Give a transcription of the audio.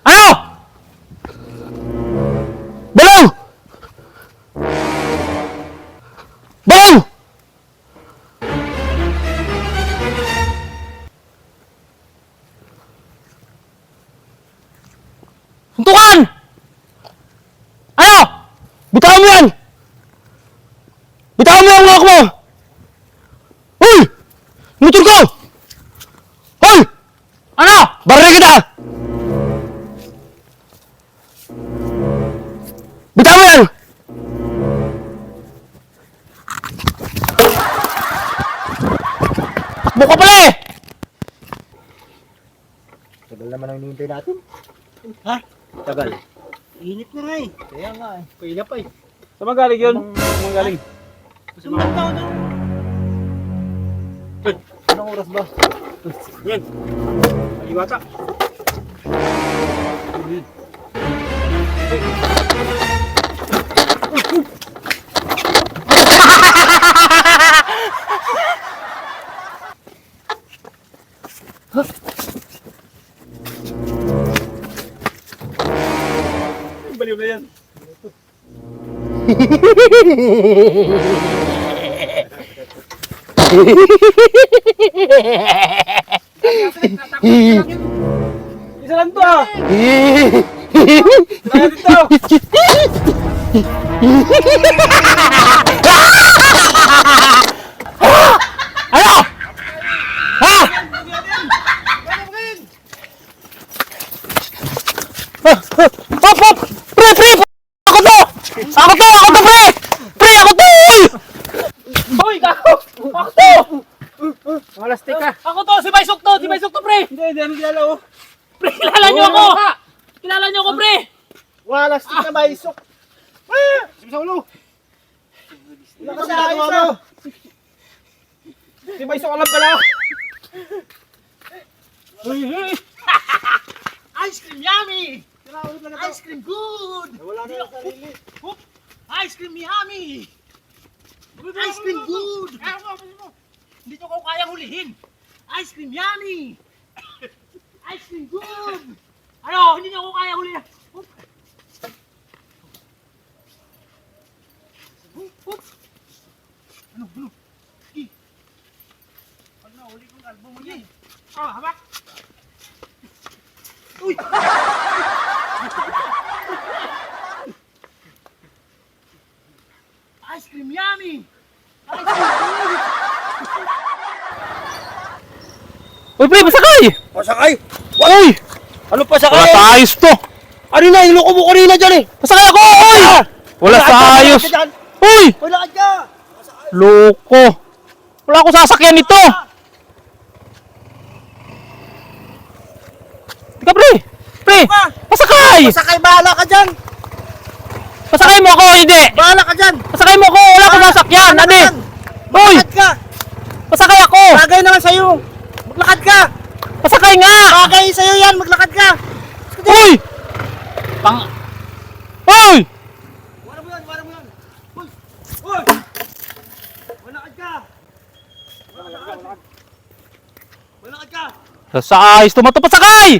Ano? Balaw! Balaw! Suntukan! Ano? Bitawan mo yan! Bitawan mo yung lock mo! Hoy! Motor ko! Hoy! Ano? Baril kita! Bitawan mo yan! Takbo ka pala eh! Tagal naman ang hinihintay natin. Ha? Tagal. Init na nga eh. Kaya nga eh. Pahila pa eh. Saan magaling yun? Saan magaling? Gusto mo tao na? Anong oras ba? Yan. Aliwata. Baliw na yan. Isa lang to ah! Kaya dito! Ano? Ha? Hop, hop! Pre, pre! Ako to! Ako to! Ako to, pre! Pre, ako to! Hoy, kako! Ako to! Malastik ka! Ako to! Si Baysok to! Si Baysok to, pre! Hindi ano kilala oh. Pre, kilala niyo ako! Kilala niyo ako, pre! Malastik na maisok! Ah! Sige sa ulo! Wala ka sa ayos ah! Si maisok alam pala! Ice cream yummy! Sinawin na Ice cream good! Wala na yung sarili. Ice cream yummy! Ice cream good! Hindi nyo ko kayang hulihin! Ice cream yummy! Ice cream good! Ano? Hindi nyo ko kayang hulihin! Ano? Ano? Pag nahuli kong kalbo mo yan. Oh, habak! Uy! Ice cream yummy! Ice cream good! Uy, pre, pasakay! Pasakay! Uy! Ano pasakay? Wala sa ayos to! Ano na? Iloko mo kanina dyan eh! Pasakay ako! Uy! Wala sa ayos! Uy! Wala ka! Loko! Wala akong sasakyan nito! Tika, pre! Pre! Pasakay! Pasakay, bahala ka dyan! Pasakay mo ako, hindi! Bahala ka dyan! Pasakay mo ako! Wala akong sasakyan! Adi! Uy! Maglakad ka! Pasakay ako! Bagay naman sa'yo! Maglakad ka! Pasakay nga! Bagay sa'yo yan! Maglakad ka! Uy! Pang... Uy! Wala mo yan! Wala mo yan! Uy! Uy! Maglakad ka! Maglakad ka! Sa ayos, tumato pasakay!